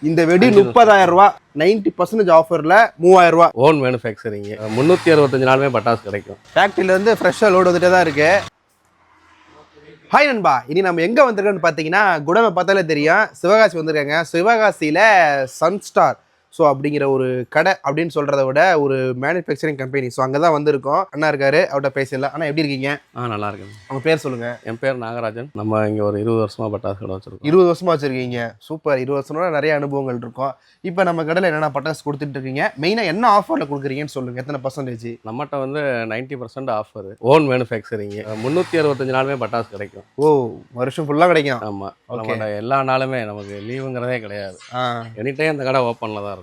இந்த வெடி 30,000 ரூபாய் 90% ஆஃபர்ல 3000 ரூபாய் ஓன் மேனுஃபேக்சரிங் 365 நாளுமே பட்டாசு கிடைக்கும். ஃபேக்டரியில இருந்து ஃப்ரெஷ்ஷாக லோடு வந்துட்டே தான் இருக்கு. ஹாய் நண்பா, இனி நம்ம எங்க வந்திருக்கோம்னு பார்த்தீங்கன்னா குடமை பார்த்தாலே தெரியும், சிவகாசி வந்திருக்காங்க. சிவகாசியில சன்ஸ்டார் ஸோ அப்படிங்கிற ஒரு கடை அப்படின்னு சொல்கிறத விட ஒரு மேனுஃபேக்சரிங் கம்பெனி. ஸோ அங்கே தான் வந்திருக்கோம். அண்ணா இருக்காரு, அவர்கிட்ட பேசலாம். அண்ணா எப்படி இருக்கீங்க? நல்லா இருக்கேன். உங்கள் பேர் சொல்லுங்கள். என் பேர் நாகராஜன். நம்ம இங்கே ஒரு 20 வருஷமாக பட்டாசு கடை வச்சுருக்கோம். 20 வருஷமாக வச்சுருக்கீங்க. சூப்பர். 20 வருஷம்னா நிறைய அனுபவங்கள் இருக்கும். இப்போ நம்ம கடையில் என்னென்ன பட்டாசு கொடுத்துட்டு இருக்கீங்க, மெயினாக என்ன ஆஃபரில் கொடுக்குறீங்கன்னு சொல்லுங்கள். எத்தனை பர்சன்டேஜ்? நம்மகிட்ட வந்து 90% ஆஃபர், ஓன் மேனுஃபேக்சரிங் 365 நாளுமே பட்டாசு கிடைக்கும். ஓ, வருஷம் ஃபுல்லாக கிடைக்கும். ஆமாம், நம்மகிட்ட எல்லா நாளுமே நமக்கு லீவுங்கிறதே கிடையாது. எனி டைம் அந்த கடை ஓப்பனில் தான் இருக்கும்.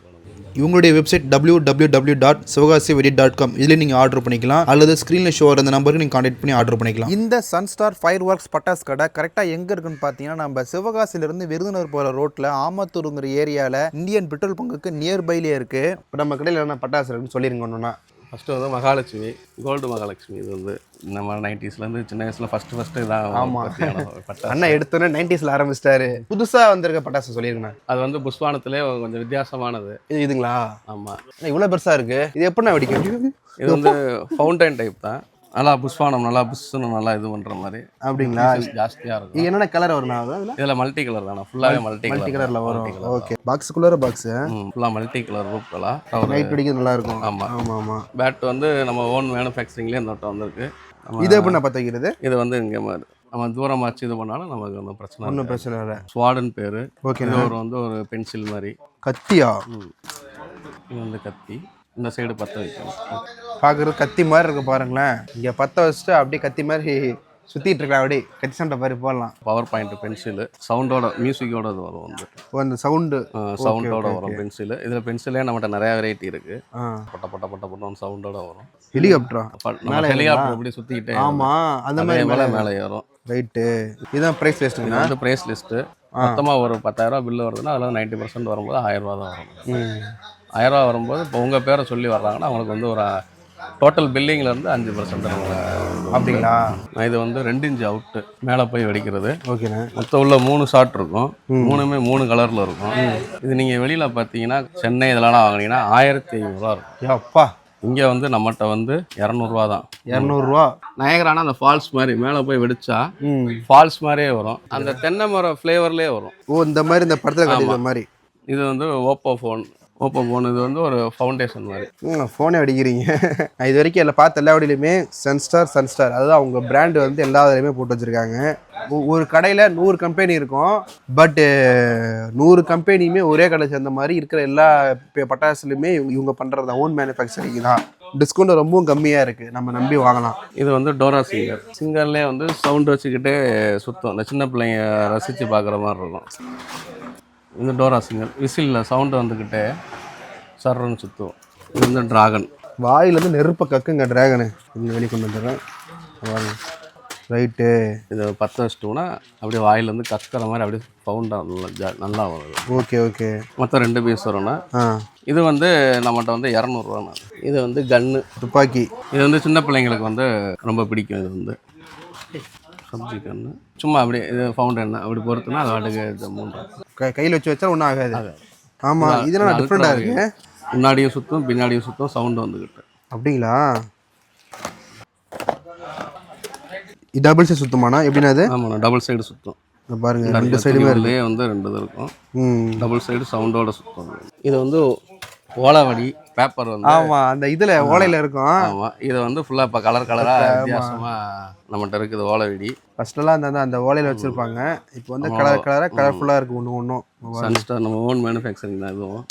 இவங்களுடைய வெப்சைட் www.sivagasiveடி.com. இதில் நீங்கள் ஆர்டர் பண்ணிக்கலாம், அல்லது ஸ்க்ரீனில் ஷோ அந்த நம்பருக்கு நீங்கள் கான்டாக்ட் பண்ணி ஆர்டர் பண்ணிக்கலாம். இந்த சன்ஸ்டார் ஃபயர் ஒர்க்ஸ் பட்டாசு கடை கரெக்டாக எங்கே இருக்குன்னு பார்த்தீங்கன்னா, நம்ம சிவகாசியிலேருந்து விருதுநகர் போகிற ரோட்டில் ஆமத்தூருங்கிற ஏரியாவில் இந்தியன் பெட்ரோல் பங்குக்கு நியர்பைலேயே இருக்குது. இப்போ நம்ம கடையில் என்ன பட்டாசு இருக்குன்னு சொல்லிருங்க ஒன்றுனா. ஃபஸ்ட்டு வந்து மகாலட்சுமி, கோல்டு மகாலட்சுமி. இது வந்து நம்ம 90ஸ்லேருந்து சின்ன வயசில் ஃபஸ்ட்டு இதான். ஆமாம், பட்டாசு அண்ணா எடுத்தோன்னே 90ஸ்ல ஆரம்பிச்சிட்டாரு. புதுசாக வந்திருக்க பட்டாசு சொல்லிருங்கண்ணா. அது வந்து புஷ்வானத்திலே கொஞ்சம் வித்தியாசமானது. இதுங்களா? ஆமாம். இவ்வளோ பெருசாக இருக்குது. இது எப்படின்னா வெடிக்கும்? இது வந்து ஃபவுண்டைன் டைப் தான். நல்லா புஷ்வானம், நல்லா புஷ்ஷுன்னு நல்லா இது பண்ணுற மாதிரி. அப்படிங்களா? ஜாஸ்தியாக இருக்கும். இது என்னென்ன கலர் வரும்? இதில் மல்டி கலர் தானே, ஃபுல்லாகவே மல்டி கலரில் வரும். ஓகே, பாக்ஸுக்குள்ளே பாக்ஸு ஃபுல்லாக மல்டி கலர் ரூப்லாம் நைட் வெடிக்கிறது நல்லா இருக்கும். ஆமாம் ஆமாம் ஆமாம். பேட் வந்து நம்ம ஓன் மேனுஃபேக்சரிங்லேயே இந்த வட்டம் வந்திருக்கு. இது எப்படி பற்ற வைக்கிறது? இது வந்து இங்கே மாதிரி நம்ம தூரமாக வச்சு இது பண்ணாலும் நமக்கு ஒன்றும் பிரச்சனை ஒன்றும் பிரச்சனை இல்லை. ஸ்வாடன் பேர். ஓகே. ஒரு வந்து ஒரு பென்சில் மாதிரி. கத்தியா? இது வந்து கத்தி. இந்த சைடு பற்ற வைக்கணும். பார்க்குறது கத்தி மாதிரி இருக்கு பாருங்களேன். இங்கே பற்ற வச்சுட்டு அப்படியே கத்தி மாதிரி சுற்றிட்டு இருக்கலாம். அப்படியே கத்தி சண்டை மாதிரி போடலாம். பவர் பாயிண்ட் பென்சில், சவுண்டோட மியூசிக்கோட இது வரும். வந்து அந்த சவுண்டோட வரும் பென்சில். இதில் பென்சிலே நம்மகிட்ட நிறைய வெரைட்டி இருக்குது. பட்ட பட்ட பட்ட பட்டன்னு சவுண்டோட வரும். ஹெலிகாப்டரா? மேலே ஹெலிகாப்டர் எப்படி சுற்றிக்கிட்டே. ஆமாம், அந்த மாதிரி மேலே ஏறும். ரைட்டு. இதுதான் ப்ரைஸ் லிஸ்ட்டு. இது வந்து ப்ரைஸ் லிஸ்ட்டு. மொத்தமாக ஒரு 10,000 பில்லு வருதுன்னா அதில் 90% வரும்போது 1000 ரூபா தான் வரும். 1000 ரூபா வரும்போது இப்போ உங்கள் பேரை சொல்லி வர்றாங்கன்னா அவங்களுக்கு வந்து ஒரு டோட்டல் பில்லிங்லேருந்து 5% அப்படிங்களா? இது வந்து 2 இன்ச் அவுட்டு மேலே போய் வெடிக்கிறது. ஓகேண்ணா. மொத்தம் உள்ள 3 ஷாட் இருக்கும். 3மே 3 கலரில் இருக்கும். இது நீங்கள் வெளியில் பார்த்தீங்கன்னா சென்னை இதெல்லாம் வாங்கினீங்கன்னா 1500 ரூபா இருக்கும். அப்பா, இங்கே வந்து நம்மகிட்ட வந்து 200 ரூபா தான். 200 ரூபா. நயகரானா அந்த ஃபால்ஸ் மாதிரி மேலே போய் வெடிச்சா ஃபால்ஸ் மாதிரியே வரும். அந்த தென்னை மரம் ஃப்ளேவர்லேயே வரும். ஓ, இந்த மாதிரி இந்த படத்தில் காட்டுற மாதிரி. இது வந்து ஓப்போ ஃபோன். இது வந்து ஒரு ஃபவுண்டேஷன் மாதிரி. ஃபோனே அடிக்கிறீங்க. நான் இது வரைக்கும் எல்லாம் பார்த்த எல்லா வழியிலுமே சன்ஸ்டார் அதுதான் அவங்க பிராண்டு வந்து எல்லா இதுலையுமே போட்டு வச்சுருக்காங்க. ஒரு கடையில் 100 கம்பெனி இருக்கும். பட்டு 100 கம்பெனியுமே ஒரே கடை சேர்ந்த மாதிரி இருக்கிற எல்லா பட்டாசுலையுமே இவங்க பண்ணுறது தான் ஓன் மேனுஃபேக்சரிங் தான். டிஸ்கவுண்ட் ரொம்பவும் கம்மியாக இருக்குது, நம்ம நம்பி வாங்கலாம். இது வந்து டோரா சிங்கர்லேயே வந்து சவுண்ட் வச்சுக்கிட்டே சுத்தம். இந்த சின்ன பிள்ளைங்க ரசித்து பார்க்குற மாதிரி இருக்கும். இந்த டோரா சிங்கர் விசிலில் சவுண்டு வந்துக்கிட்டே சர்றன்னு சுற்றுவோம். இது வந்து ட்ராகன். வாயிலேருந்து நெருப்பை கக்குங்க ட்ராகனு. இன்னும் வெளியே கொண்டு வந்துடுறேன். ரைட்டு. இதை 10 வச்சிட்டோம்னா அப்படியே வாயிலேருந்து கத்துற மாதிரி அப்படியே சவுண்டாக நல்லா வரும். Okay okay. மொத்தம் 2 பீஸ் வரும்னா. இது வந்து நம்மகிட்ட வந்து 200 ரூபா. இது வந்து கன்னு, துப்பாக்கி. இது வந்து சின்ன பிள்ளைங்களுக்கு வந்து ரொம்ப பிடிக்கும். இது வந்து சப்ஜி கன்று. சும்மா அப்படியே இது ஃபவுண்டன் அப்படி பொறுத்துனா அது வாட்டுக்கு 3 கையில் வச்சு வச்சா ஒன்றும் ஆகாது. ஆமாம், இதெல்லாம் டிஃப்ரெண்டாக இருக்குது. முன்னாடியும் சுற்றும் பின்னாடியும் சுற்றும் சவுண்டு வந்துக்கிட்டு. அப்படிங்களா? டபுள் சைடு சுத்தமானா எப்படின்னா? அது ஆமாண்ணா, டபுள் சைடு சுற்றும். பாருங்க, 2 சைடுமே வந்து 2 இது இருக்கும். டபுள் சைடு சவுண்டோட சுத்தம். இது வந்து ஓலைவடி பேப்பர் வந்து. ஆமாம், அந்த இதில் ஓலையில் இருக்கும். ஆமாம், இதை வந்து ஃபுல்லாக இப்போ கலராக வித்தியாசமாக நம்மகிட்ட இருக்குது ஓலைவடி. ஃபஸ்ட்டெல்லாம் அந்த ஓலையில் வச்சுருப்பாங்க. இப்போ வந்து கலர்ஃபுல்லாக இருக்குது ஒன்று ஒன்றும். சன்ஸ்டார் நம்ம ஓன் மேனுஃபேக்சரிங் தான். இதுவும்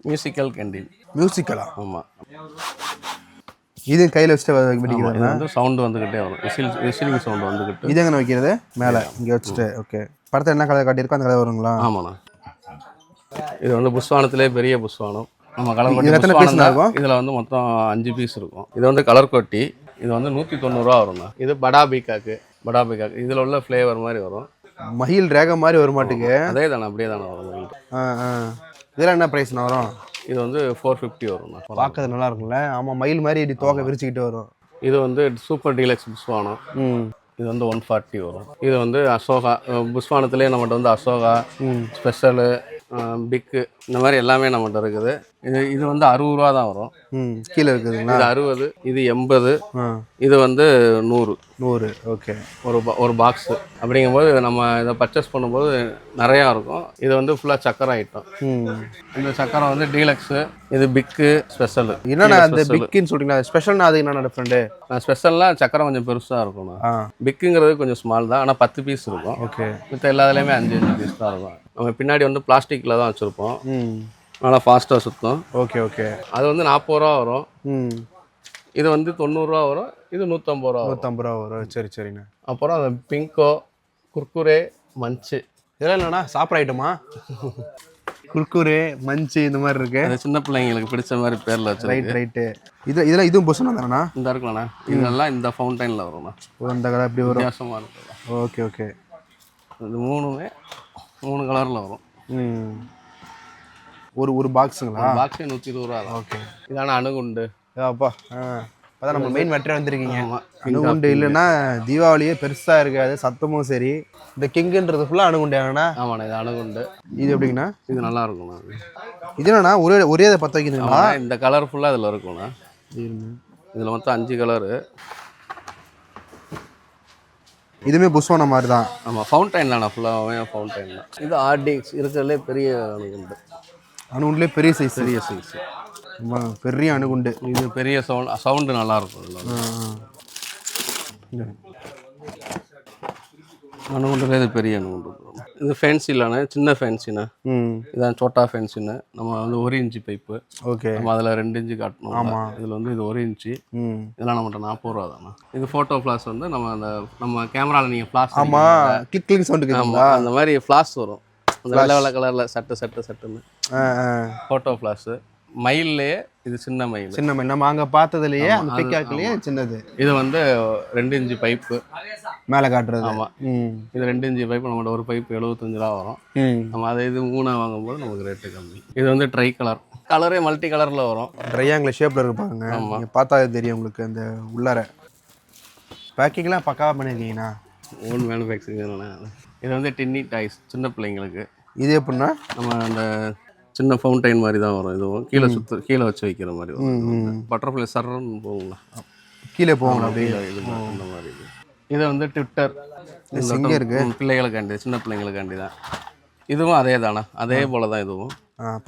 மியூசிக்கல் கேண்டீன். மியூசிக்கலா? ஆமாம். இது கையில் வச்சுட்டு வெடிக்கிறது. இது வந்து சவுண்டு வந்துக்கிட்டே வரும். விசிலிங் சவுண்டு வந்துக்கிட்டு. இது எங்கே வைக்கிறது? மேலே இங்கே வச்சுட்டு. ஓகே. படத்தை என்ன கலர் காட்டியிருக்கோ அந்த கலர் வருங்களா? ஆமாண்ணா. இது வந்து புஷ்வானத்திலே பெரிய புஷ்வானம். நம்ம கலர் கொட்டி இதில் வந்து மொத்தம் 5 பீஸ் இருக்கும். இது வந்து கலர் கொட்டி. இது வந்து 190 ரூபா வரும்ண்ணா. இது படா பீக்காக்கு. இதில் உள்ள ஃப்ளேவர் மாதிரி வரும். மயில் ரேகம் மாதிரி வரும் மாட்டுக்கு. அதே தானே, அப்படியே தானே வரும். இதெல்லாம் என்ன ப்ரைஸ்ண்ணா வரும்? இது வந்து 450 வரும்ண்ணா. பார்க்கறது நல்லா இருக்கும்ல? ஆமாம், மயில் மாதிரி இப்படி தோகை விரிச்சுக்கிட்டு வரும். இது வந்து சூப்பர் டீலக்ஸ் புஷ்வானம். இது வந்து 140 வரும். இது வந்து அசோகா புஷ்வானத்திலே நம்மகிட்ட வந்து அசோகா ஸ்பெஷலு பிக்கு இந்த மாதிரி எல்லாமே நம்மகிட்ட இருக்குது. இது வந்து 60 ரூபா தான் வரும். கீழே இருக்குதுங்களா? இது 60, இது 80, ஆ இது வந்து 100. 100. ஓகே. ஒரு பாக்ஸு அப்படிங்கும்போது நம்ம இதை பர்ச்சேஸ் பண்ணும்போது நிறையா இருக்கும். இது வந்து ஃபுல்லாக சக்கரை ஐட்டம். இந்த சக்கரை வந்து டீலக்ஸு, இது பிக்கு, ஸ்பெஷலு. என்னண்ணா அந்த பிக்குன்னு சொல்றீங்களா? ஸ்பெஷல்னா அது என்னண்ணா டிஃப்ரெண்ட்டு? ஸ்பெஷல்லாம் சக்கரை கொஞ்சம் பெருசாக இருக்கணும். பிக்குங்கிறது கொஞ்சம் ஸ்மால் தான், ஆனால் 10 பீஸ் இருக்கும். ஓகே. மற்ற எல்லாத்துலேயுமே 5 பீஸ் தான் இருக்கும். நம்ம பின்னாடி வந்து பிளாஸ்டிக்கில் தான் வச்சுருப்போம், நல்லா ஃபாஸ்ட்டாக சுற்றும். Okay okay. அது வந்து 40 ரூபா வரும். இது வந்து 90 ரூபா வரும். இது 150 ரூபா. 150 ரூபா வரும். சரி சரிண்ணா. அப்புறம் அந்த பிங்கோ, குர்குரே, மஞ்சு, இதெல்லாம் இல்லைண்ணா சாப்பிட்ற ஐட்டமா? குர்குரே, மஞ்சு இந்த மாதிரி இருக்கு. அது சின்ன பிள்ளைங்களுக்கு பிடிச்ச மாதிரி பேரில் வச்சு. ரைட்டு. இதெல்லாம் இதுவும் புதுசுண்ணா தானண்ணா? இந்த இருக்கலாண்ணா, இதெல்லாம் இந்த ஃபவுண்டைனில் வரும்ண்ணா. அந்த கலர் அப்படி வரும். வித்தியாசமாக இருக்குண்ணா. Okay okay. இது 3மே 3 கலரில் வரும். ஒரு பாக்ஸுங்களா? பாக்ஸே 120 ரூபா தான். ஓகே. இதான அணுகுண்டு. அப்பா அதான் நம்ம மெயின் வெட்டரே வந்திருக்கீங்க. அணுகுண்டு இல்லைன்னா தீபாவளியே பெருசாக இருக்காது, சத்தமும் சரி. இந்த கிங்குன்றது ஃபுல்லாக அணுகுண்டாங்கண்ணா? ஆமாண்ணா, இது அணுகுண்டு. இது எப்படிங்கண்ணா? இது நல்லா இருக்கும்ண்ணா. இது என்னண்ணா ஒரே இதை பற்ற வைக்கிறீங்களா? இந்த கலர் ஃபுல்லாக இதில் இருக்கும்ண்ணா. இதில் மொத்தம் 5 கலரு. இதுவுமே புஷ்வான மாதிரி தான். ஆமாம், ஃபவுண்டைன் தானே, ஃபுல்லாகவே ஃபவுண்டைன் தான். இது ஆர்டிஎக்ஸ் இருக்கிறதுலே பெரிய அணுகுண்டு. அணுகுண்டுலேயே பெரிய சைஸ். பெரிய சைஸ், பெரிய அணுகுண்டு. இது பெரிய சவுண்டு நல்லாயிருக்கும். அணுகுண்டுல இது பெரிய அணுகுண்டு. இது ஃபேன்சிலான சின்ன ஃபேன்சிண்ணா. இதான் சோட்டா ஃபேன்சின்னு. நம்ம வந்து 1 இன்ச்சு பைப்பு. ஓகே. நம்ம அதில் 2 இன்ச்சு காட்டணும். ஆமாம். இதில் வந்து இது 1 இன்ச்சு. இதெல்லாம் நம்மகிட்ட 40 ரூபா தானே. இது ஃபோட்டோ ஃப்ளாஷ் வந்து நம்ம கேமராவில் நீங்கள் ஃப்ளாஷ். ஆமாம், கிளிக் சவுண்டுக்கு. ஆமாம், அந்த மாதிரி ஃப்ளாஷ் வரும். அந்த வெள்ளை கலரில் சட்டுன்னு ஃபோட்டோ ஃப்ளாஷு. மயில்லையே இது சின்ன மயில். நம்ம அங்கே பார்த்ததுலையே அந்த பிக்காக்லேயே சின்னது. இது வந்து 2 இன்ச்சு பைப்பு மேலே காட்டுறது. ஆமாம், இது 2 இன்ச்சு பைப்பு. நம்மளோட ஒரு பைப்பு 75 ரூபா வரும். நம்ம அதை இது 3 வாங்கும்போது நமக்கு ரேட்டு கம்மி. இது வந்து ட்ரை கலரே மல்டி கலரில் வரும். ட்ரையாங்கில் ஷேப்பில் இருப்பாங்க. நீங்கள் பார்த்தா தெரியும் உங்களுக்கு. அந்த உள்ளார பேக்கிங்லாம் பக்காவாக பண்ணியிருக்கீங்கண்ணா. Own manufacturing. இது வந்து டின்னி டாய்ஸ், சின்ன பிள்ளைங்களுக்கு. இது எப்படின்னா நம்ம அந்த சின்ன ஃபவுண்டைன் மாதிரி தான் வரும். இதுவும் கீழே வச்சு வைக்கிற மாதிரி வரும். பட்டர்ஃப்ளை சர்ன்னு போகுங்களா, கீழே போகணும் அப்படியே. இந்த மாதிரி இது வந்து ட்விட்டர் இங்கே இருக்கு. பிள்ளைகளுக்காண்டி, சின்ன பிள்ளைங்களுக்காண்டி தான். இதுவும் அதே தானே, அதே போல தான் இதுவும்.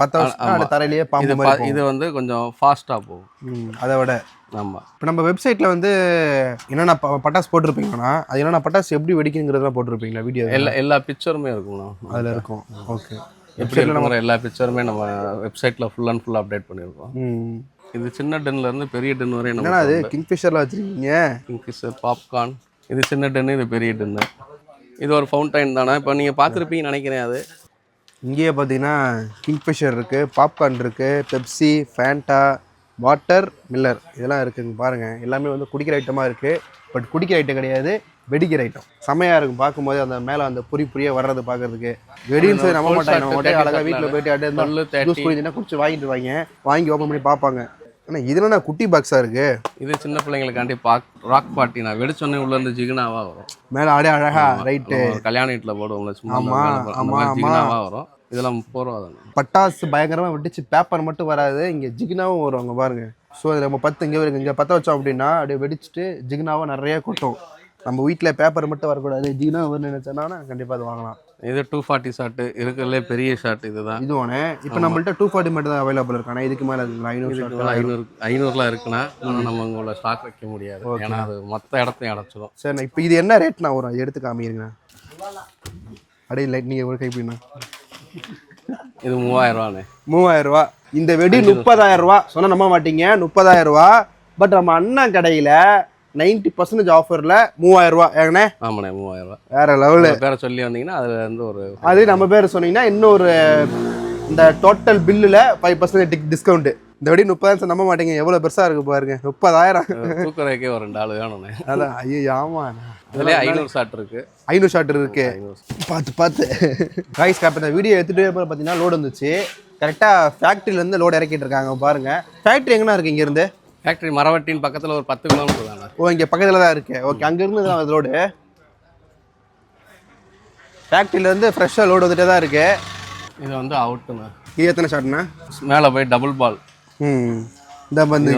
10 வருஷம் தரையிலேயே பாம்பு. இது வந்து கொஞ்சம் ஃபாஸ்ட்டாக போகும் அதை விட. ஆமாம். இப்போ நம்ம வெப்சைட்டில் வந்து என்னென்ன பட்டாசு போட்டிருப்பீங்கன்னா, அது என்னென்ன பட்டாசு எப்படி வெடிக்குங்கிறதுலாம் போட்டிருப்பீங்களா? வீடியோ எல்லா பிக்சருமே இருக்கும்ண்ணா அதில் இருக்கும். ஓகே. வெப்சைட்டில் நம்ம எல்லா பிக்சருமே நம்ம வெப்சைட்டில் ஃபுல் அண்ட் ஃபுல் அப்டேட் பண்ணியிருக்கோம். இது சின்ன டென்லேருந்து பெரிய டென் வரையும். என்னன்னா அது கிங்ஃபிஷரில் வச்சுருக்கீங்க? Kingfisher, popcorn. இது சின்ன டென்னு, இது பெரிய டென்னு. இது ஒரு ஃபவுண்டைன் தானே, இப்போ நீங்கள் பார்த்துருப்பீங்கன்னு நினைக்கிறேன். அது இங்கேயே பார்த்தீங்கன்னா கிங்ஃபிஷர் இருக்குது, பாப்கார்ன் இருக்குது, பெப்சி, ஃபேண்டா, வாட்டர் மில்லர் இதெல்லாம் இருக்குங்க. பாருங்கள், எல்லாமே வந்து குடிக்கிற ஐட்டமாக இருக்குது. பட் குடிக்கிற ஐட்டம் கிடையாது, வெடிக்கிற ஐட்டம். செமையாக இருக்கும் பார்க்கும்போது. அந்த மேலே அந்த புரியாக வர்றது பார்க்குறதுக்கு. வெடின்னு நம்ப மாட்டாங்க. நம்ம மட்டும் அழகாக வீட்டில் போயிட்டு ஜூஸ் குடிச்சுன்னா குடிச்சு வாங்கிட்டு வாங்கி ஓப்பன் பண்ணி பார்ப்பாங்க. ஆனால் இதுனா குட்டி பாக்ஸாக இருக்குது. இது சின்ன பிள்ளைங்களுக்காண்டி ராக் பார்ட்டி. நான் வெடிச்சோன்னே உள்ளேருந்து ஜிகினாவாக வரும். மேலே அப்படியே அழகா. ரைட்டு. கல்யாண வீட்டில் போடுவோம்ல சும்மா. ஆமாம் ஜிகினாவாக வரும். இதெல்லாம் 30 ரூபா தானே. பட்டாசு பயங்கரமாக வெடிச்சு பேப்பர் மட்டும் வராது, இங்கே ஜிகினாவும் வரும். அங்கே பாருங்கள். ஸோ இதில் நம்ம 10 இங்கே 10 வச்சோம் அப்படின்னா அப்படியே வெடிச்சுட்டு ஜிகினாவும் நிறையா கொட்டும். நம்ம வீட்டில் பேப்பர் மட்டும் வரக்கூடாது, ஜிகினா வரும்னு நினச்சேன்னா கண்டிப்பாக அது வாங்கலாம். இது 240 ஷாட்டு இருக்கிறதுலே பெரிய ஷாட் இதுதான். இது ஒன்று. இப்போ நம்மள்ட்ட 240 மட்டும் தான் அவைலபிள் இருக்கானா? இதுக்கு மேலே 500 இருக்குன்னா நம்ம உங்களை ஸ்டாக் வைக்க முடியாது. ஏன்னா அது மொத்த இடத்தையும் அடைச்சிடும். சரி, இப்போ இது என்ன ரேட்னா வரும்? அது எடுத்து காமிக்கிறீங்கண்ணா. அப்படியே லைட் நீங்கள் ஒரு கைப்பிடிண்ணா. இது 3000 ரூபாண்ணே. 3000 ரூபா. இந்த வெடி 30,000 ரூபா சொன்னால் நம்ப மாட்டீங்க. 30,000 ரூபா. பட் நம்ம அண்ணன் கடையில் 90% ஆஃபரில் 3000 ரூபா. ஏங்கண்ணே? ஆமாண்ணே, 3000 ரூபா. வேற லெவலு. பேரை சொல்லி வந்தீங்கன்னா அதில் இருந்து அது நம்ம பேர் சொன்னீங்கன்னா இன்னொரு இந்த டோட்டல் பில்லில் 5% டிஸ்கவுண்ட்டு. இந்த வெடி 30,000 நம்ப மாட்டீங்க. எவ்வளோ பெருசாக இருக்குது பாருங்க. 30,000 தூக்குறதுக்கே ஒரு 2 ஆள் வேணும்ண்ணே. அதான். ஐயோ ஆமாம். அதுலேயே 500 ஷாட் இருக்குது. 500 ஷாட் இருக்கு. பார்த்து கைஸ் இப்போ இந்த வீடியோ எடுத்துகிட்டு பார்த்தீங்கன்னா லோடு வந்துச்சு. கரெக்டாக ஃபேக்ட்ரியிலேருந்து லோடு இறக்கிட்டு இருக்காங்க. பாருங்கள், ஃபேக்ட்ரி எங்கன்னா இருக்குது இங்கேருந்து? ஃபேக்ட்ரி மரவட்டின் பக்கத்தில் ஒரு 10 கிலோமீட்டர் தானே. ஓ, இங்கே பக்கத்தில் தான் இருக்குது. ஓகே, அங்கேருந்து தான் லோடு. ஃபேக்ட்ரியிலேருந்து ஃப்ரெஷ்ஷாக லோடு வந்துட்டே தான் இருக்குது. இது வந்து அவுட்டுண்ணா. இது எத்தனை ஷாட்ண்ணா? மேலே போய் டபுள் பால். இந்த வந்து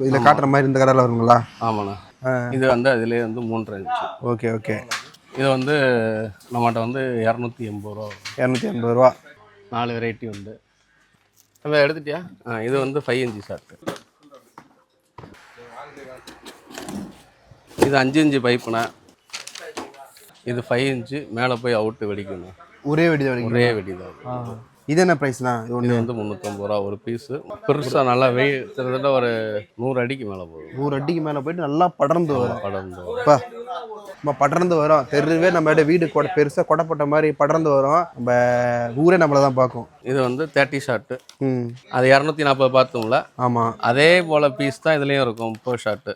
இதில் காட்டுற மாதிரி இந்த கலரில் வருங்களா? ஆமாண்ணா. இது வந்து அதுலேயே வந்து 3.5 இன்ச்சு. Okay okay. இது வந்து நம்மகிட்ட வந்து 280 ரூபா. 280 ரூபா. 4 வெரைட்டி உண்டு. அதை எடுத்துட்டியா? இது வந்து 5 இன்ச்சு ஷாட்டு. இது 5 இன்ச்சு பைப்புண்ணா. இது 5 இன்ச்சு மேலே போய் அவுட்டு வெடிக்கணும். ஒரே வெடி தான் ஒரே வெடி தான். இது என்ன ப்ரைஸ்ண்ணா? இது வந்து 350 ரூபா ஒரு பீஸு. பெருசாக நல்லா கிட்டத்தட்ட ஒரு 100 அடிக்கு மேலே போகும். 100 அடிக்கு மேலே போயிட்டு நல்லா படர்ந்து வரும். படர்ந்து இப்போ நம்ம படர்ந்து வரும். தெருவே நம்ம வீடு பெருசாக கொடைப்பட்ட மாதிரி படர்ந்து வரும். நம்ம ஊரே நம்மளை தான் பார்க்கும். இது வந்து 30 ஷாட்டு. அது 240 பார்த்தோம்ல. ஆமாம். அதே போல் பீஸ் தான் இதுலேயும் இருக்கும் 30 ஷாட்டு.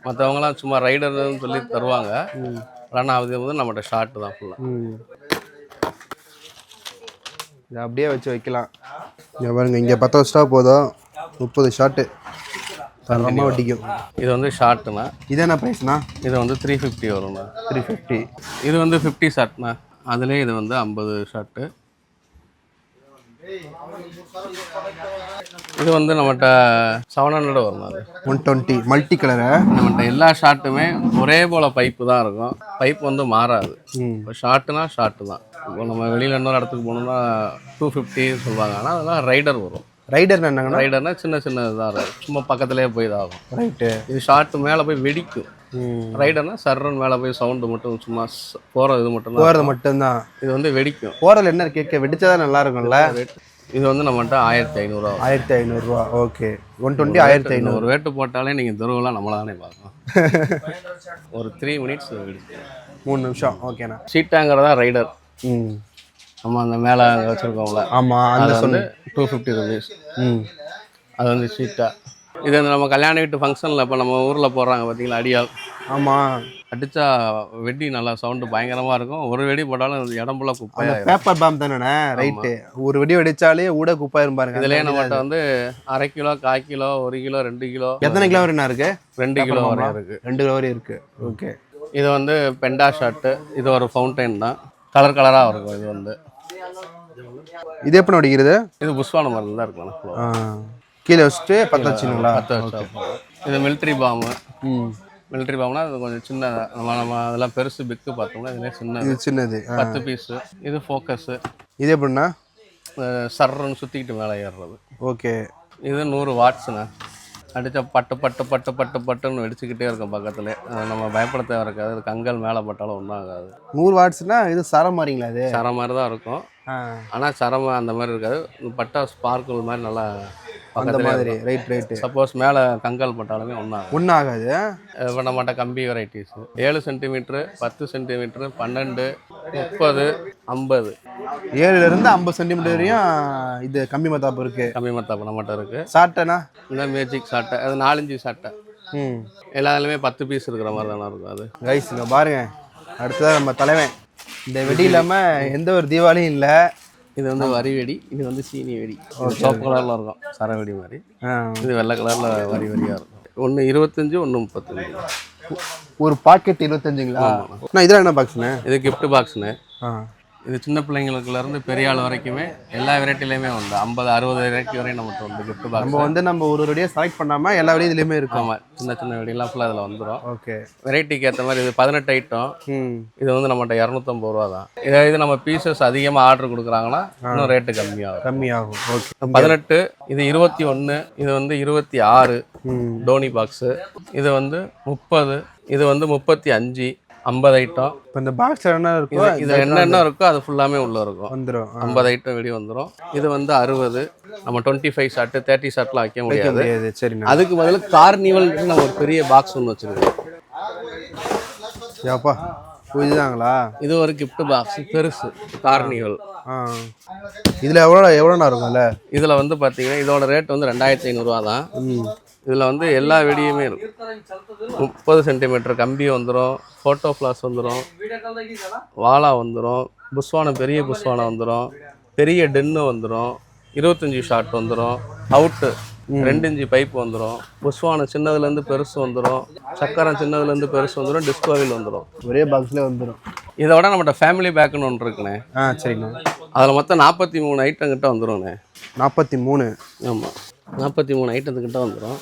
மற்றவங்களாம் சும்மா ரைடர்னு சொல்லி தருவாங்க. ஆனால் அது வந்து நம்மகிட்ட ஷாட்டு தான் ஃபுல்லாக. இதை அப்படியே வச்சு வைக்கலாம். இங்கே பாருங்க, இங்கே 10 வச்சுட்டா போதும், 30 ஷாட்டு ரொம்ப வட்டிக்கும். இது வந்து ஷார்ட்டுண்ணா. இது என்ன ப்ரைஸ்ண்ணா? இது வந்து 350 வரும்ண்ணா. 350. இது வந்து 50 ஷாட்ண்ணா. அதுலேயே இது வந்து 50 ஷாட்டு. இது வந்து நம்மகிட்ட 700 வரும்ண்ணா. அது 120 மல்டி கலரு. நம்மகிட்ட எல்லா ஷாட்டுமே ஒரே போல் பைப்பு தான் இருக்கும். பைப் வந்து மாறாது. இப்போ ஷார்ட்டுனா ஷார்ட்டு தான். இப்போ நம்ம வெளியில் இன்னொரு இடத்துக்கு போகணுன்னா 250 சொல்லுவாங்க. ஆனால் அதெல்லாம் ரைடர் வரும். ரைடர் என்னங்கன்னா? ரைடர்னா சின்ன சின்ன இதாக இருக்கும். சும்மா பக்கத்துலேயே போய் இதாகும். ரைட்டு. இது ஷார்ட்டு மேலே போய் வெடிக்கும். ரைடர்னா சர்றன் மேலே போய் சவுண்டு மட்டும் சும்மா போகிறது மட்டும்தான். இது வந்து வெடிக்கும். போகிறதுல என்ன கேட்க வெடிச்சாதான் நல்லா இருக்கும்ல. இது வந்து நம்மகிட்ட 1500 ரூபா. 1500 ரூபா. ஓகே. 120 1500. ஒரு வேட்டு போட்டாலே நீங்கள் தெருவெல்லாம் நம்மளை தானே பார்க்கணும். ஒரு 3 மினிட்ஸ் வெடிச்சு 3 நிமிஷம். ஓகேண்ணா. சீட்டாங்கிறதா ரைடர். நம்ம அந்த மேலே வச்சுருக்கோம்ல. ஆமாம். அது வந்து 250 ருபீஸ். அது வந்து சீட்டா. இது வந்து நம்ம கல்யாண வீட்டு ஃபங்க்ஷனில் இப்போ நம்ம ஊரில் போடுறாங்க பார்த்தீங்களா, அடியால். ஆமாம். அடித்தா வெடி நல்லா சவுண்டு பயங்கரமாக இருக்கும். ஒரு வெடி போட்டாலும் இடம் ஃபுல்லாக குப்பையாக. பேப்பர் பாம் தானே? ரைட்டு. ஒரு வெடி வெடிச்சாலே ஊட குப்பாயிரும் பாருங்க. இதுலேயே நம்மகிட்ட வந்து 1/2 கிலோ, 1/4 கிலோ, 1 கிலோ, 2 கிலோ. எத்தனை கிலோ வரையும் இருக்கு? 2 கிலோ வரையும் இருக்குது. 2 கிலோ வரையும் இருக்குது. ஓகே. இது வந்து பெண்டா ஷாட்டு. இது ஒரு ஃபவுண்டைன் தான். கலர் கலராக இருக்கும். இது வந்து இது எப்படி நடிக்கிறது? இது புஷ்வான மருந்து தான் இருக்கலாம். கீழே வச்சுட்டு 10 வச்சுங்களா? 10 வச்சா. இது மிலிட்ரி பாம்பு. மிலிட்ரி பாம்புனா அது கொஞ்சம் சின்ன. நம்ம அதெல்லாம் பெருசு பிக்கு பார்த்தோம்னா இதுலேயே சின்னது. 10 பீஸு. இது ஃபோக்கஸு. இது எப்படின்னா? சர்றன்னு சுற்றிக்கிட்டு மேலே ஏறுறது. ஓகே. இது 100 வாட்ஸுண்ணா. அடித்தா பட்டு பட்டு பட்டு பட்டு பட்டுன்னு வெடிச்சுக்கிட்டே இருக்கும் பக்கத்துல. நம்ம பயப்பட தேவை இருக்காது. அது கங்கல் மேலே பட்டாலும் ஒன்றும் ஆகாது. 100 வாட்ஸ்னா இது சரம் மாதிரிங்களா? அது சரம் மாதிரி தான் இருக்கும். ஆனால் சரம் அந்த மாதிரி இருக்காது. பட்டா ஸ்பார்க்கிள் மாதிரி நல்லா அந்த மாதிரி. ரைட். சப்போஸ் மேலே கங்கல் பட்டாலுமே ஒன்றும் ஆகாது. இப்போ நம்மகிட்ட கம்பி வெரைட்டிஸ் 7 சென்டிமீட்ரு, 10 சென்டிமீட்ரு, 12, 30, 50. 7லேருந்து 50 சென்டிமீட்டர் வரையும் இது கம்பி மத்தாப்பு இருக்குது. கம்பி மத்தாப்பு நம்மகிட்ட இருக்குது. சாட்டைனா இந்த மேஜிக் சாட்டை. அது 4 இன்ச்சு சாட்டை. எல்லாத்துலேயுமே 10 பீஸ் இருக்கிற மாதிரி தானே இருக்கும். அது ரைஸுங்க பாருங்க. அடுத்ததான் நம்ம தலைவன். இந்த வெடி இல்லாமல் எந்த ஒரு தீபாவளியும் இல்லை. இது வந்து வரி வெடி. இது வந்து சீனி வெடி. சோப்பு கலரில் இருக்கும், சரவெடி மாதிரி. இது வெள்ளை கலரில் வரி வரியாக இருக்கும். ஒன்று 25, ஒன்று 35. ஒரு பாக்கெட் 25ங்களா? இதெல்லாம் என்ன பாக்ஸ்ண்ணே? இது கிஃப்ட் பாக்ஸ்ண்ணே. இது சின்ன பிள்ளைங்களுக்குலேருந்து பெரிய ஆள் வரைக்குமே எல்லா வெரைட்டிலையுமே உண்டு. 50, 60 வெரைட்டி வரையும் நம்மகிட்ட உண்டு கிஃப்ட் பாக்ஸ். நம்ம ஒரு ரெடியாக செலக்ட் பண்ணாமல் எல்லா வெடியும் இதுலேயுமே இருக்கும். ஆமாம். சின்ன சின்ன வெடியெல்லாம் ஃபுல்லாக அதில் வந்துடும். ஓகே. வெரைட்டிக்கு ஏற்ற மாதிரி. இது 18 ஐட்டம். இது வந்து நம்மகிட்ட 250 ரூபா தான். இது நம்ம பீசஸ் அதிகமாக ஆர்டர் கொடுக்குறாங்கன்னா இன்னும் ரேட்டு கம்மியாகும். ஓகே. 18. இது 21. இது வந்து 26 டோனி பாக்ஸு. இது வந்து 30. இது வந்து 35. 50 ஐட்டம். இப்போ இந்த பாக்ஸ் என்ன இருக்கோ இது என்னென்ன இருக்கோ அது ஃபுல்லாமே உள்ளே இருக்கும். வந்துடும். 50 ஐட்டம் வெடி வந்துடும். இது வந்து 60. நம்ம 25 ஷாட்டு 30 ஷாட்லாம் வைக்க முடியாது. சரி. அதுக்கு பதில் கார்னிவல் நம்ம ஒரு பெரிய பாக்ஸ் ஒன்று வச்சுருக்கோம். ஏப்பா இதுதாங்களா? இது ஒரு கிஃப்ட் பாக்ஸ் பெருசு கார்னிவல். இதில் எவ்வளோண்ணா இருக்கும்ல? இதில் வந்து பார்த்தீங்கன்னா இதோட ரேட் வந்து 2500 ரூபா தான். இதில் வந்து எல்லா வெடியுமே இருக்கும். 30 சென்டிமீட்டர் கம்பி வந்துடும். ஃபோட்டோ ஃப்ளாஸ் வந்துடும். வாலா வந்துடும். புஷ்வானம் பெரிய புஷ்வானம் வந்துடும். பெரிய டென்னு வந்துடும். 25 ஷாட் வந்துடும். அவுட்டு 2 இன்ச்சு பைப் வந்துடும், புஷ்வானம் சின்னதுலேருந்து பெருசு வந்துடும், சக்கரம் சின்னதுலேருந்து பெருசு வந்துடும், டிஸ்கோவில் வந்துடும். ஒரே பாக்ஸ்லேயே வந்துடும். இதோட நம்மகிட்ட ஃபேமிலி பேக்குன்னு ஒன்று இருக்குண்ணே. சரிங்கண்ணா. அதில் மொத்தம் 43 ஐட்டம் கிட்ட வந்துடும்ண்ணே. 43? ஆமாம், 43 ஐட்டத்துக்கிட்ட வந்துடும்.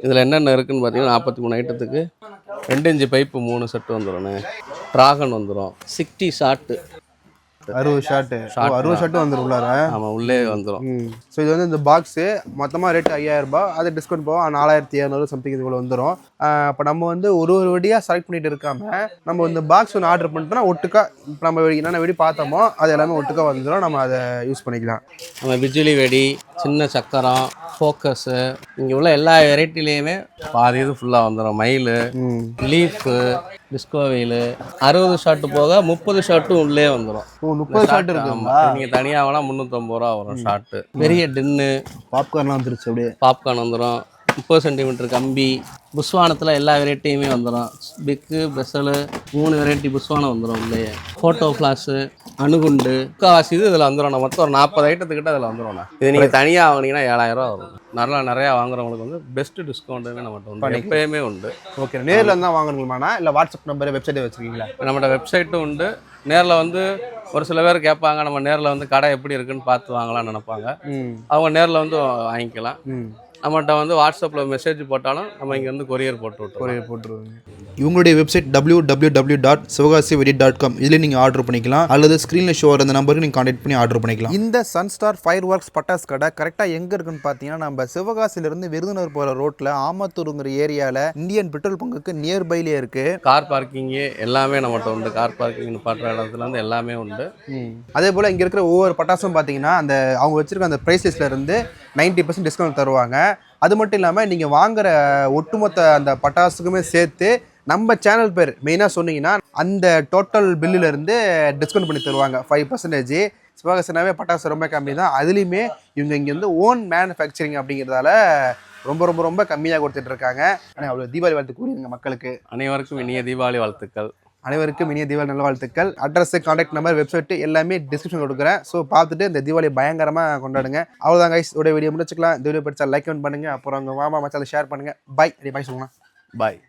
இதில் என்னென்ன இருக்குதுன்னு பார்த்தீங்கன்னா 43 ஐட்டத்துக்கு 2 இன்ச்சு பைப்பு 3 செட்டு வந்துடும்ண்ணே. ட்ராகன் வந்துடும், 60 ஷாட்டு, 60 ஷாட்டு. 60 ஷாட்டு வந்துடும் உள்ளார. ஆமாம், உள்ளே வந்துடும். ஸோ இது வந்து இந்த பாக்ஸு மொத்தமாக ரேட்டு 5000 ரூபாய், அது டிஸ்கவுண்ட் போக 4700 சம்திங் இதுக்குள்ள வந்துடும். இப்போ நம்ம வந்து ஒரு வெடியாக செலக்ட் பண்ணிட்டு இருக்காமல் நம்ம இந்த பாக்ஸ் ஒன்று ஆர்டர் பண்ணிட்டோம்னா ஒட்டுக்கா இப்போ நம்ம என்னென்ன வெடி பார்த்தோமோ அது எல்லாமே ஒட்டுக்கா வந்துடும், நம்ம அதை யூஸ் பண்ணிக்கலாம். நம்ம பிஜிலி வெடி, சின்ன சக்கரம், ஃபோக்கஸு, இங்கே உள்ள எல்லா வெரைட்டிலையுமே பாதி இது ஃபுல்லாக வந்துடும். மயில், லீஃபு, டிஸ்கோவில் 60 ஷாட்டு போக 30 ஷாட்டும் உள்ளே வந்துடும். 30 ஷாட் இருக்குங்களா? நீங்கள் தனியாகலாம் 350 ரூபா வரும் ஷாட்டு. பெரிய டின்னு, பாப்கார்ன்லாம் வந்துருச்சு. அப்படியே பாப்கார்ன் வந்துடும். 30 சென்டிமீட்டர் கம்பி, புஷ்வானத்தில் எல்லா வெரைட்டியுமே வந்துடும். பிக்கு, பெசலு, 3 வெரைட்டி புஷ்வானம் வந்துடும் உள்ளே. ஃபோட்டோ ஃப்ளாஷு, அணுகுண்டு, முக்கால்வாசி இது இதில் வந்துடும். நம்ம மொத்தம் ஒரு 40 ஐட்டத்துக்கிட்ட அதில் வந்துடும். இது நீங்கள் தனியாக வாங்கினீங்கன்னா 7000 ரூபா வரும். நிறையா வாங்குறவங்களுக்கு வந்து பெஸ்ட்டு டிஸ்கவுண்ட்டுன்னு நம்மகிட்ட வந்து எப்பயுமே உண்டு. ஓகே, நேரில் இருந்தால் வாங்கணுங்களாண்ணா இல்லை வாட்ஸ்அப் நம்பர் வெப்சைட்டே வச்சுருக்கீங்களா? நம்மகிட்ட வெப்சைட்டும் உண்டு. நேரில் வந்து ஒரு சில பேர் கேட்பாங்க, நம்ம நேரில் வந்து கடை எப்படி இருக்குன்னு பார்த்து வாங்கலாம்னு நினைப்பாங்க. அவங்க நேரில் வந்து வாங்கிக்கலாம். நம்மகிட்ட வந்து வாட்ஸ்அப்பில் மெசேஜ் போட்டாலும் நம்ம இங்கே வந்து கொரியர் போட்டுருவோம். இவங்களுடைய வெப்சைட் www.sivagasiveடி.com. இதில் நீங்கள் ஆர்டர் பண்ணிக்கலாம், அல்லது ஸ்க்ரீனில் ஷோ ஆகிற அந்த நம்பருக்கு நீங்கள் கான்டாக்ட் பண்ணி ஆர்டர் பண்ணிக்கலாம். இந்த சன்ஸ்டார் ஃபயர் ஒர்க்ஸ் பட்டாஸ் கடை கரெக்டாக எங்கே இருக்குன்னு பார்த்தீங்கன்னா நம்ம சிவகாசியிலேருந்து விருதுநகர் போகிற ரோட்டில் ஆமத்தூருங்கிற ஏரியாவில் இந்தியன் பெட்ரோல் பங்குக்கு நியர்பைலே இருக்குது. கார் பார்க்கிங்கு எல்லாமே நம்மகிட்ட உண்டு. கார் பார்க்கிங் பாட்டுற இடத்துலேருந்து எல்லாமே உண்டு. அதே போல் இங்கே இருக்கிற ஒவ்வொரு பட்டாசும் பார்த்தீங்கன்னா அந்த அவங்க வச்சுருக்க அந்த ப்ரைஸ் லிஸ்ட்லேருந்து 90% டிஸ்கவுண்ட் தருவாங்க. அது மட்டும் இல்லாமல் நீங்கள் வாங்குகிற ஒட்டுமொத்த அந்த பட்டாசுக்குமே சேர்த்து நம்ம சேனல் பேர் மெயினாக சொன்னீங்கன்னா அந்த டோட்டல் பில்லுலேருந்து டிஸ்கவுண்ட் பண்ணி தருவாங்க 5%. சிவகாசினாவே பட்டாசு ரொம்ப கம்மி தான். அதுலேயுமே இவங்க இங்கே வந்து ஓன் மேனுஃபேக்சரிங் அப்படிங்கிறதால ரொம்ப ரொம்ப ரொம்ப கம்மியாக கொடுத்துட்டு இருக்காங்க. ஆனால் அவ்வளோ தீபாவளி வாழ்த்து கூறிடுங்க மக்களுக்கு. அனைவருக்கும் இனிய தீபாவளி வாழ்த்துக்கள். அனைவருக்கும் இனிய தீபாவளி நல்ல வாழ்த்துக்கள். அட்ரஸ், கான்டாக்ட் நம்பர், வெப்சைட் எல்லாமே டிஸ்கிரிப்ஷன் கொடுக்குறேன். ஸோ பார்த்துட்டு இந்த தீபாவளி பயங்கரமாக கொண்டாடுங்க. அவ்வளோதான் கைஸ், இதோட வீடியோ முடிச்சுக்கலாம். இந்த வீடியோ பிடிச்சா லைக் பண்ணுங்க, அப்புறம் உங்கள் மாமா மச்சால ஷேர் பண்ணுங்கள். பாய். பாய் சொல்லுங்கண்ணா. பாய்.